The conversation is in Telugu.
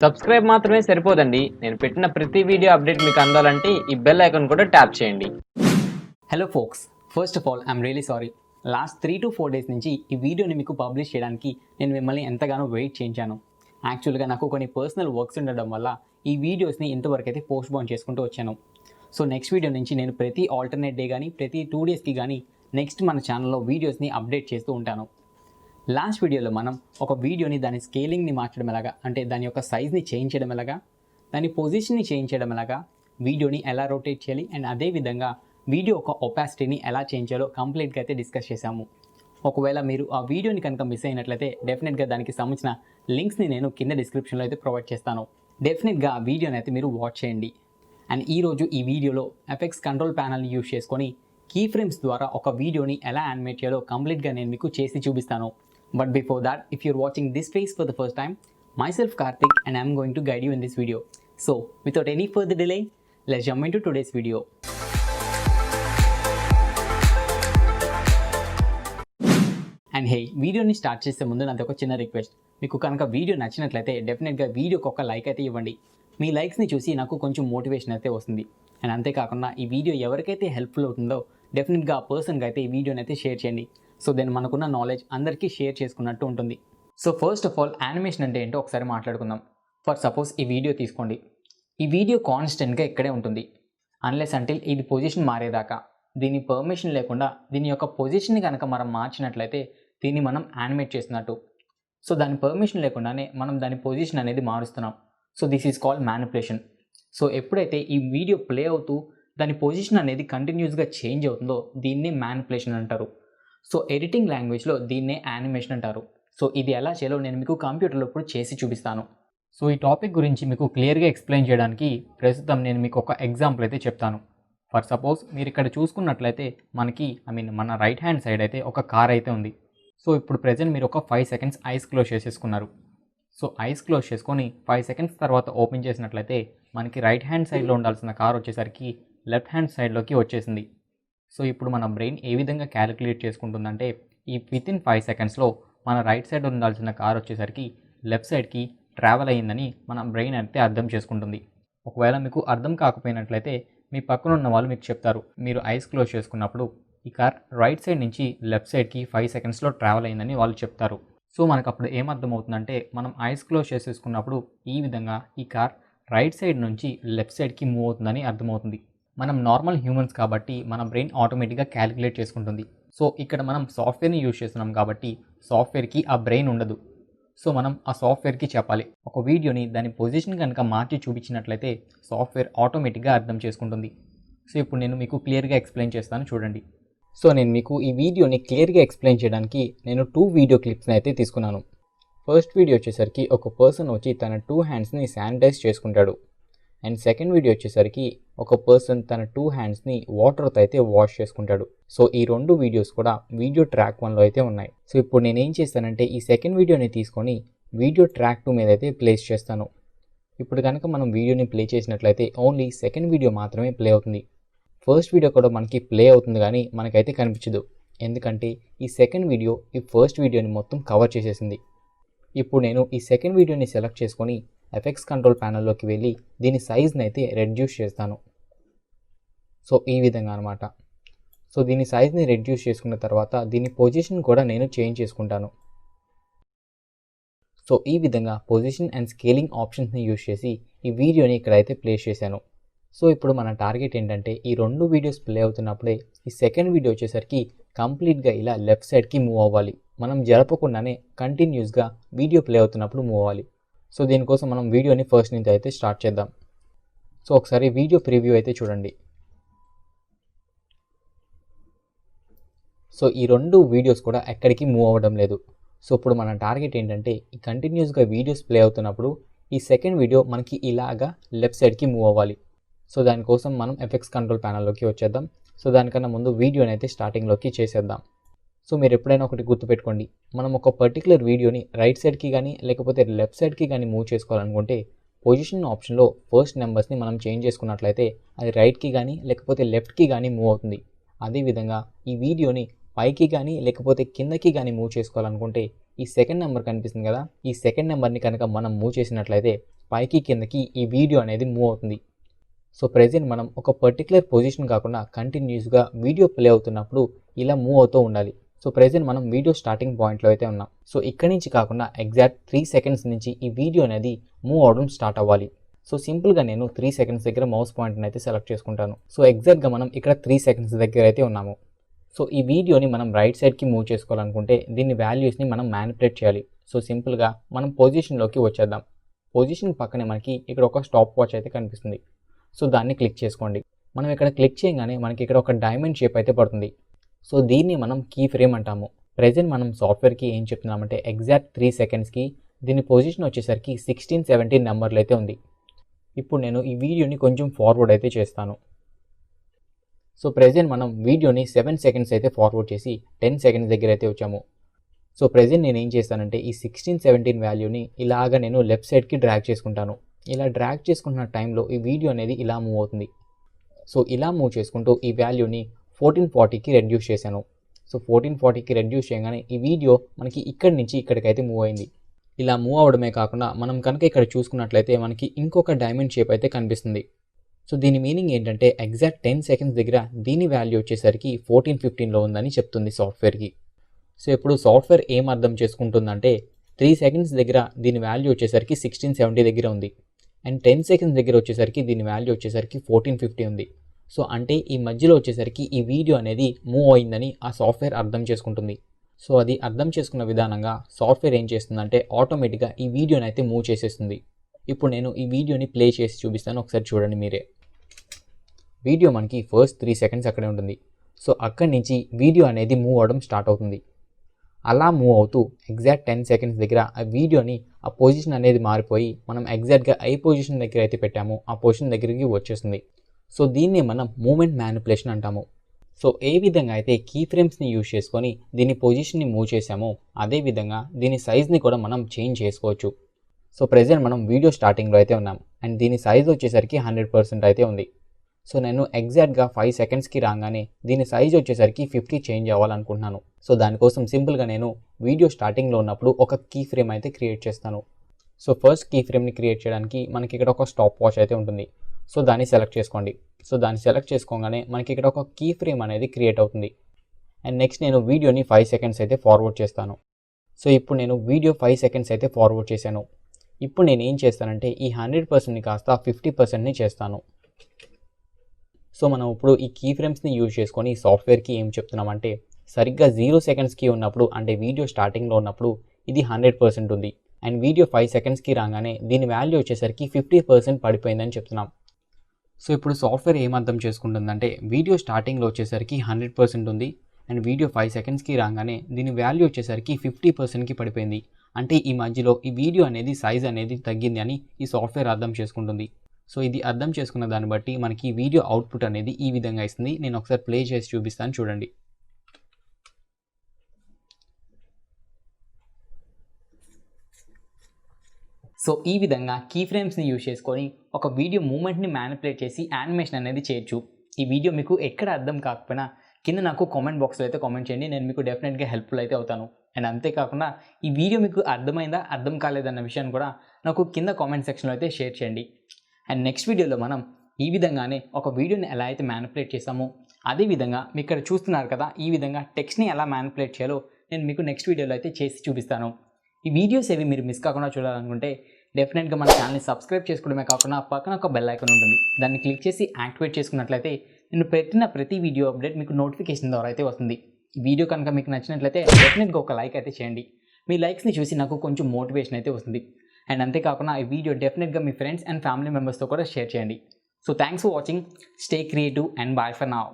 సబ్స్క్రైబ్ మాత్రమే సరిపోదండి. నేను పెట్టిన ప్రతి వీడియో అప్డేట్ మీకు అందాలంటే ఈ బెల్ ఐకాన్ కూడా ట్యాప్ చేయండి. Hello folks, first of all I'm really sorry. Last 3 to 4 days నుంచి ఈ వీడియోని మీకు పబ్లిష్ చేయడానికి నేను మిమ్మల్ని ఎంతగానో వెయిట్ చేయించాను. యాక్చువల్గా నాకు కొన్ని పర్సనల్ వర్క్స్ ఉండడం వల్ల ఈ వీడియోస్ని ఇంతవరకు అయితే పోస్ట్పోన్ చేసుకుంటూ వచ్చాను. సో నెక్స్ట్ వీడియో నుంచి నేను ప్రతి ఆల్టర్నేట్ డే కానీ ప్రతి 2 డేస్కి కానీ నెక్స్ట్ మన ఛానల్లో వీడియోస్ని అప్డేట్ చేస్తూ ఉంటాను. లాస్ట్ వీడియోలో మనం ఒక వీడియోని దాని స్కేలింగ్ని మార్చడం ఎలాగా, అంటే దాని యొక్క సైజ్ని చేంజ్ చేయడం ఎలాగా, దాని పొజిషన్ని చేంజ్ చేయడం ఎలాగా, వీడియోని ఎలా రొటేట్ చేయాలి అండ్ అదేవిధంగా వీడియో ఒక ఒపాసిటీని ఎలా చేంజ్ చేయాలో కంప్లీట్గా అయితే డిస్కస్ చేశాము. ఒకవేళ మీరు ఆ వీడియోని కనుక మిస్ అయినట్లయితే డెఫినెట్గా దానికి సంబంధించిన లింక్స్ని నేను కింద డిస్క్రిప్షన్లో అయితే ప్రొవైడ్ చేస్తాను. డెఫినెట్గా ఆ వీడియోని అయితే మీరు వాచ్ చేయండి. అండ్ ఈరోజు ఈ వీడియోలో ఎఫెక్ట్స్ కంట్రోల్ ప్యానల్ని యూజ్ చేసుకొని కీ ఫ్రేమ్స్ ద్వారా ఒక వీడియోని ఎలా యానిమేట్ చేయాలో కంప్లీట్గా నేను మీకు చేసి చూపిస్తాను. But before that, if you're watching this phase for the first time, myself Karthik and I'm going to guide you in this video. So, without any further delay, let's jump into today's video. And hey, వీడియోని స్టార్ట్ చేసే ముందు నాది ఒక చిన్న రిక్వెస్ట్. మీకు కనుక వీడియో నచ్చినట్లయితే డెఫినెట్గా వీడియోకి ఒక లైక్ అయితే ఇవ్వండి. మీ లైక్స్ని చూసి నాకు కొంచెం మోటివేషన్ అయితే వస్తుంది. అండ్ అంతేకాకుండా ఈ వీడియో ఎవరికైతే హెల్ప్ఫుల్ అవుతుందో డెఫినెట్గా ఆ పర్సన్కి అయితే ఈ వీడియోని అయితే షేర్ చేయండి. సో దెన్ మనకున్న నాలెడ్జ్ అందరికీ షేర్ చేసుకున్నట్టు ఉంటుంది. So first of all animation అంటే ఏంటో ఒకసారి మాట్లాడుకుందాం. ఫర్ సపోజ్ ఈ వీడియో తీసుకోండి. ఈ వీడియో కాన్స్టెంట్గా ఇక్కడే ఉంటుంది అన్లెస్ అంటిల్ ఇది పొజిషన్ మారేదాకా. దీని పర్మిషన్ లేకుండా దీని యొక్క పొజిషన్ని కనుక మనం మార్చినట్లయితే దీన్ని మనం యానిమేట్ చేసినట్టు. సో దాని పర్మిషన్ లేకుండానే మనం దాని పొజిషన్ అనేది మారుస్తున్నాం. So this is called manipulation. So ఎప్పుడైతే ఈ వీడియో ప్లే అవుతూ దాని పొజిషన్ అనేది కంటిన్యూస్గా చేంజ్ అవుతుందో దీన్ని మ్యానిపులేషన్ అంటారు. సో ఎడిటింగ్ లాంగ్వేజ్లో దీన్నే యానిమేషన్ అంటారు. సో ఇది ఎలా చేయాలో నేను మీకు కంప్యూటర్లో ఇప్పుడు చేసి చూపిస్తాను. సో ఈ టాపిక్ గురించి మీకు క్లియర్గా ఎక్స్ప్లెయిన్ చేయడానికి ప్రస్తుతం నేను మీకు ఒక ఎగ్జాంపుల్ అయితే చెప్తాను. ఫర్ సపోజ్ మీరు ఇక్కడ చూసుకున్నట్లయితే మనకి మన రైట్ హ్యాండ్ సైడ్ అయితే ఒక కార్ అయితే ఉంది. సో ఇప్పుడు ప్రజెంట్ మీరు ఒక 5 seconds ఐస్ క్లోజ్ చేసేసుకున్నారు. సో ఐస్ క్లోజ్ చేసుకొని 5 seconds తర్వాత ఓపెన్ చేసినట్లయితే మనకి రైట్ హ్యాండ్ సైడ్లో ఉండాల్సిన కార్ వచ్చేసరికి లెఫ్ట్ హ్యాండ్ సైడ్లోకి వచ్చేసింది. సో ఇప్పుడు మన బ్రెయిన్ ఏ విధంగా క్యాలిక్యులేట్ చేసుకుంటుందంటే ఈ వితిన్ 5 secondsలో మన రైట్ సైడ్ ఉండాల్సిన కార్ వచ్చేసరికి లెఫ్ట్ సైడ్కి ట్రావెల్ అయ్యిందని మన బ్రెయిన్ అయితే అర్థం చేసుకుంటుంది. ఒకవేళ మీకు అర్థం కాకపోయినట్లయితే మీ పక్కన ఉన్న వాళ్ళు మీకు చెప్తారు, మీరు ఐస్ క్లోజ్ చేసుకున్నప్పుడు ఈ కార్ రైట్ సైడ్ నుంచి లెఫ్ట్ సైడ్కి 5 secondsలో ట్రావెల్ అయిందని వాళ్ళు చెప్తారు. సో మనకు అప్పుడు ఏమర్థమవుతుందంటే మనం ఐస్ క్లోజ్ చేసేసుకున్నప్పుడు ఈ విధంగా ఈ కార్ రైట్ సైడ్ నుంచి లెఫ్ట్ సైడ్కి మూవ్ అవుతుందని అర్థమవుతుంది. మనం నార్మల్ హ్యూమన్స్ కాబట్టి మన బ్రెయిన్ ఆటోమేటిక్గా క్యాలిక్యులేట్ చేసుకుంటుంది. సో ఇక్కడ మనం సాఫ్ట్వేర్ని యూజ్ చేస్తున్నాం కాబట్టి సాఫ్ట్వేర్కి ఆ బ్రెయిన్ ఉండదు. సో మనం ఆ సాఫ్ట్వేర్కి చెప్పాలి. ఒక వీడియోని దాని పొజిషన్ కనుక మార్చి చూపించినట్లయితే సాఫ్ట్వేర్ ఆటోమేటిక్గా అర్థం చేసుకుంటుంది. సో ఇప్పుడు నేను మీకు క్లియర్గా ఎక్స్ప్లెయిన్ చేస్తాను చూడండి. సో నేను మీకు ఈ వీడియోని క్లియర్గా ఎక్స్ప్లెయిన్ చేయడానికి నేను 2 వీడియో క్లిప్స్ని అయితే తీసుకున్నాను. ఫస్ట్ వీడియో వచ్చేసరికి ఒక పర్సన్ వచ్చి తన 2 హ్యాండ్స్ని శానిటైజ్ చేసుకుంటాడు. అండ్ సెకండ్ వీడియో వచ్చేసరికి ఒక పర్సన్ తన 2 హ్యాండ్స్ని వాటర్తో అయితే వాష్ చేసుకుంటాడు. సో ఈ 2 వీడియోస్ కూడా వీడియో ట్రాక్ 1లో అయితే ఉన్నాయి. సో ఇప్పుడు నేను ఏం చేస్తానంటే ఈ సెకండ్ వీడియోని తీసుకొని వీడియో ట్రాక్ 2 మీద అయితే ప్లేస్ చేస్తాను. ఇప్పుడు కనుక మనం వీడియోని ప్లే చేసినట్లయితే ఓన్లీ సెకండ్ వీడియో మాత్రమే ప్లే అవుతుంది. ఫస్ట్ వీడియో కూడా మనకి ప్లే అవుతుంది కానీ మనకైతే కనిపించదు, ఎందుకంటే ఈ సెకండ్ వీడియో ఈ ఫస్ట్ వీడియోని మొత్తం కవర్ చేసేసింది. ఇప్పుడు నేను ఈ సెకండ్ వీడియోని సెలెక్ట్ చేసుకొని ఎఫెక్ట్స్ కంట్రోల్ ప్యానల్లోకి వెళ్ళి దీని సైజ్ని అయితే రెడ్యూస్ చేస్తాను. సో ఈ విధంగా అనమాట. సో దీని సైజ్ని రెడ్యూస్ చేసుకున్న తర్వాత దీని పొజిషన్ కూడా నేను చేంజ్ చేసుకుంటాను. సో ఈ విధంగా పొజిషన్ అండ్ స్కేలింగ్ ఆప్షన్స్ని యూజ్ చేసి ఈ వీడియోని ఇక్కడైతే ప్లేస్ చేశాను. సో ఇప్పుడు మన టార్గెట్ ఏంటంటే ఈ 2 వీడియోస్ ప్లే అవుతున్నప్పుడే ఈ సెకండ్ వీడియో వచ్చేసరికి కంప్లీట్గా ఇలా లెఫ్ట్ సైడ్కి మూవ్ అవ్వాలి. మనం జరపకుండానే కంటిన్యూస్గా వీడియో ప్లే అవుతున్నప్పుడు మూవ్ అవ్వాలి. సో దీనికోసం మనం వీడియోని ఫస్ట్ నుంచి అయితే స్టార్ట్ చేద్దాం. సో ఒకసారి వీడియో ప్రివ్యూ అయితే చూడండి. సో ఈ 2 వీడియోస్ కూడా ఎక్కడికి మూవ్ అవ్వడం లేదు. సో ఇప్పుడు మన టార్గెట్ ఏంటంటే ఈ కంటిన్యూస్గా వీడియోస్ ప్లే అవుతున్నప్పుడు ఈ సెకండ్ వీడియో మనకి ఇలాగా లెఫ్ట్ సైడ్కి మూవ్ అవ్వాలి. సో దానికోసం మనం ఎఫెక్ట్స్ కంట్రోల్ ప్యానల్లోకి వచ్చేద్దాం. సో దానికన్నా ముందు వీడియోని అయితే స్టార్టింగ్లోకి చేసేద్దాం. సో మీరు ఎప్పుడైనా ఒకటి గుర్తుపెట్టుకోండి, మనం ఒక పర్టికులర్ వీడియోని రైట్ సైడ్కి కానీ లేకపోతే లెఫ్ట్ సైడ్కి కానీ మూవ్ చేసుకోవాలనుకుంటే పొజిషన్ ఆప్షన్లో ఫస్ట్ నెంబర్స్ని మనం చేంజ్ చేసుకున్నట్లయితే అది రైట్కి కానీ లేకపోతే లెఫ్ట్కి కానీ మూవ్ అవుతుంది. అదేవిధంగా ఈ వీడియోని పైకి కానీ లేకపోతే కిందకి కానీ మూవ్ చేసుకోవాలనుకుంటే ఈ సెకండ్ నెంబర్ కనిపిస్తుంది కదా, ఈ సెకండ్ నెంబర్ని కనుక మనం మూవ్ చేసినట్లయితే పైకి కిందకి ఈ వీడియో అనేది మూవ్ అవుతుంది. సో ప్రెజెంట్ మనం ఒక పర్టికులర్ పొజిషన్ కాకుండా కంటిన్యూస్గా వీడియో ప్లే అవుతున్నప్పుడు ఇలా మూవ్ అవుతూ ఉండాలి. సో ప్రెజెంట్ మనం వీడియో స్టార్టింగ్ పాయింట్లో అయితే ఉన్నాం. సో ఇక్కడి నుంచి కాకుండా ఎగ్జాక్ట్ 3 సెకండ్స్ నుంచి ఈ వీడియో అనేది మూవ్ అవడం స్టార్ట్ అవ్వాలి. సో సింపుల్గా నేను 3 సెకండ్స్ దగ్గర మౌస్ పాయింట్ని అయితే సెలెక్ట్ చేసుకుంటాను. సో ఎగ్జాక్ట్గా మనం ఇక్కడ 3 సెకండ్స్ దగ్గర అయితే ఉన్నాము. సో ఈ వీడియోని మనం రైట్ సైడ్కి మూవ్ చేసుకోవాలనుకుంటే దీని వాల్యూస్ని మనం మ్యానిపులేట్ చేయాలి. సో సింపుల్గా మనం పొజిషన్లోకి వచ్చేద్దాం. పొజిషన్ పక్కనే మనకి ఇక్కడ ఒక స్టాప్ వాచ్ అయితే కనిపిస్తుంది. సో దాన్ని క్లిక్ చేసుకోండి. మనం ఇక్కడ క్లిక్ చేయగానే మనకి ఇక్కడ ఒక డైమండ్ షేప్ అయితే పడుతుంది. సో దీన్ని మనం కీ ఫ్రేమ్ అంటాము. ప్రెజెంట్ మనం సాఫ్ట్వేర్కి ఏం చెప్తున్నామంటే ఎగ్జాక్ట్ 3 సెకండ్స్కి దీని పొజిషన్ వచ్చేసరికి 16, 17 నెంబర్లు అయితే ఉంది. ఇప్పుడు నేను ఈ వీడియోని కొంచెం ఫార్వర్డ్ అయితే చేస్తాను. సో ప్రెజెంట్ మనం వీడియోని 7 సెకండ్స్ అయితే ఫార్వర్డ్ చేసి 10 సెకండ్స్ దగ్గర అయితే వచ్చాము. సో ప్రెజెంట్ నేను ఏం చేస్తానంటే ఈ 16, 17 వాల్యూని ఇలాగా నేను లెఫ్ట్ సైడ్కి డ్రాగ్ చేసుకుంటాను. ఇలా డ్రాగ్ చేసుకుంటున్న టైంలో ఈ వీడియో అనేది ఇలా మూవ్ అవుతుంది. సో ఇలా మూవ్ చేసుకుంటూ ఈ వాల్యూని 1440కి రెడ్యూస్ చేశాను. సో 1440కి రెడ్యూస్ చేయగానే ఈ వీడియో మనకి ఇక్కడి నుంచి ఇక్కడికైతే మూవ్ అయింది. ఇలా మూవ్ అవడమే కాకుండా మనం కనుక ఇక్కడ చూసుకున్నట్లయితే మనకి ఇంకొక డైమండ్ షేప్ అయితే కనిపిస్తుంది. సో దీని మీనింగ్ ఏంటంటే ఎగ్జాక్ట్ 10 సెకండ్స్ దగ్గర దీని వాల్యూ వచ్చేసరికి 1415లో ఉందని చెప్తుంది సాఫ్ట్వేర్కి. సో ఇప్పుడు సాఫ్ట్వేర్ ఏం అర్థం చేసుకుంటుందంటే 3 సెకండ్స్ దగ్గర దీని వాల్యూ వచ్చేసరికి 1670 దగ్గర ఉంది. అండ్ 10 సెకండ్స్ దగ్గర వచ్చేసరికి దీని వాల్యూ వచ్చేసరికి 1450 ఉంది. సో అంటే ఈ మధ్యలో వచ్చేసరికి ఈ వీడియో అనేది మూవ్ అయిందని ఆ సాఫ్ట్వేర్ అర్థం చేసుకుంటుంది. సో అది అర్థం చేసుకున్న విధానంగా సాఫ్ట్వేర్ ఏం చేస్తుందంటే ఆటోమేటిక్గా ఈ వీడియోని అయితే మూవ్ చేసేస్తుంది. ఇప్పుడు నేను ఈ వీడియోని ప్లే చేసి చూపిస్తాను, ఒకసారి చూడండి మీరే. వీడియో మనకి ఫస్ట్ 3 సెకండ్స్ అక్కడే ఉంటుంది. సో అక్కడి నుంచి వీడియో అనేది మూవ్ అవడం స్టార్ట్ అవుతుంది. అలా మూవ్ అవుతూ ఎగ్జాక్ట్ 10 సెకండ్స్ దగ్గర ఆ వీడియోని ఆ పొజిషన్ అనేది మారిపోయి మనం ఎగ్జాక్ట్గా ఏ పొజిషన్ దగ్గర అయితే పెట్టామో ఆ పొజిషన్ దగ్గరికి వచ్చేస్తుంది. సో దీన్ని మనం మూమెంట్ మ్యానిపులేషన్ అంటాము. సో ఏ విధంగా అయితే కీ ఫ్రేమ్స్ని యూజ్ చేసుకొని దీని పొజిషన్ని మూవ్ చేసామో అదేవిధంగా దీని సైజ్ని కూడా మనం చేంజ్ చేసుకోవచ్చు. సో ప్రెజెంట్ మనం వీడియో స్టార్టింగ్లో అయితే ఉన్నాం అండ్ దీని సైజ్ వచ్చేసరికి 100% అయితే ఉంది. సో నేను ఎగ్జాక్ట్గా 5 సెకండ్స్కి రాగానే దీని సైజ్ వచ్చేసరికి 50 చేంజ్ అవ్వాలనుకుంటున్నాను. సో దానికోసం సింపుల్గా నేను వీడియో స్టార్టింగ్లో ఉన్నప్పుడు ఒక కీ ఫ్రేమ్ అయితే క్రియేట్ చేస్తాను. సో ఫస్ట్ కీ ఫ్రేమ్ని క్రియేట్ చేయడానికి మనకి ఇక్కడ ఒక స్టాప్ వాచ్ అయితే ఉంటుంది. సో దాన్ని సెలెక్ట్ చేసుకోండి. సో దాన్ని సెలెక్ట్ చేసుకోగానే మనకి ఇక్కడ ఒక కీ ఫ్రేమ్ అనేది క్రియేట్ అవుతుంది. అండ్ నెక్స్ట్ నేను వీడియోని 5 సెకండ్స్ అయితే ఫార్వర్డ్ చేస్తాను. సో ఇప్పుడు నేను వీడియో 5 సెకండ్స్ అయితే ఫార్వర్డ్ చేశాను. ఇప్పుడు నేను ఏం చేస్తానంటే ఈ 100%ని కాస్త 50%ని చేస్తాను. సో మనం ఇప్పుడు ఈ కీ ఫ్రేమ్స్ని యూజ్ చేసుకొని సాఫ్ట్వేర్కి ఏం చెప్తున్నామంటే సరిగ్గా 0 సెకండ్స్కి ఉన్నప్పుడు అంటే వీడియో స్టార్టింగ్లో ఉన్నప్పుడు ఇది 100% ఉంది. అండ్ వీడియో 5 సెకండ్స్కి రాగానే దీని వాల్యూ వచ్చేసరికి 50% పడిపోయిందని చెప్తున్నాం. సో ఇప్పుడు సాఫ్ట్వేర్ ఏం అర్థం చేసుకుంటుందంటే వీడియో స్టార్టింగ్లో వచ్చేసరికి 100% ఉంది అండ్ వీడియో 5 సెకండ్స్కి రాగానే దీని వాల్యూ వచ్చేసరికి 50%కి పడిపోయింది. అంటే ఈ మధ్యలో ఈ వీడియో అనేది సైజ్ అనేది తగ్గింది అని ఈ సాఫ్ట్వేర్ అర్థం చేసుకుంటుంది. సో ఇది అర్థం చేసుకున్న దాన్ని బట్టి మనకి వీడియో అవుట్పుట్ అనేది ఈ విధంగా ఇస్తుంది. నేను ఒకసారి ప్లే చేసి చూపిస్తాను, చూడండి. సో ఈ విధంగా కీ ఫ్రేమ్స్ని యూజ్ చేసుకొని ఒక వీడియో మూమెంట్ని మ్యానిపులేట్ చేసి యానిమేషన్ అనేది చేయొచ్చు. ఈ వీడియో మీకు ఎక్కడ అర్థం కాకపోయినా కింద నాకు కామెంట్ బాక్స్లో అయితే కామెంట్ చేయండి, నేను మీకు డెఫినెట్గా హెల్ప్ఫుల్ అయితే అవుతాను. అండ్ అంతేకాకుండా ఈ వీడియో మీకు అర్థమైందా అర్థం కాలేదన్న విషయాన్ని కూడా నాకు కింద కామెంట్ సెక్షన్లో అయితే షేర్ చేయండి. అండ్ నెక్స్ట్ వీడియోలో మనం ఈ విధంగానే ఒక వీడియోని ఎలా అయితే మ్యానిపులేట్ చేసామో అదేవిధంగా మీకు ఇక్కడ చూస్తున్నారు కదా ఈ విధంగా టెక్స్ట్ని ఎలా మ్యానిపులేట్ చేయాలో నేను మీకు నెక్స్ట్ వీడియోలో అయితే చేసి చూపిస్తాను. ఈ వీడియోస్ ఏవి మీరు మిస్ కాకుండా చూడాలనుకుంటే డెఫినెట్గా మన ఛానల్ని సబ్స్క్రైబ్ చేసుకోవడమే కాకుండా పక్కన ఒక బెల్ ఐకాన్ ఉంటుంది, దాన్ని క్లిక్ చేసి యాక్టివేట్ చేసుకున్నట్లయితే నేను పెట్టిన ప్రతి వీడియో అప్డేట్ మీకు నోటిఫికేషన్ ద్వారా అయితే వస్తుంది. ఈ వీడియో కనుక మీకు నచ్చినట్లయితే డెఫినెట్గా ఒక లైక్ అయితే చేయండి. మీ లైక్స్ని చూసి నాకు కొంచెం మోటివేషన్ అయితే వస్తుంది. అండ్ అంతేకాకుండా ఈ వీడియో డెఫినెట్గా మీ ఫ్రెండ్స్ అండ్ ఫ్యామిలీ మెంబర్స్తో కూడా షేర్ చేయండి. So thanks for watching, stay creative and bye for now.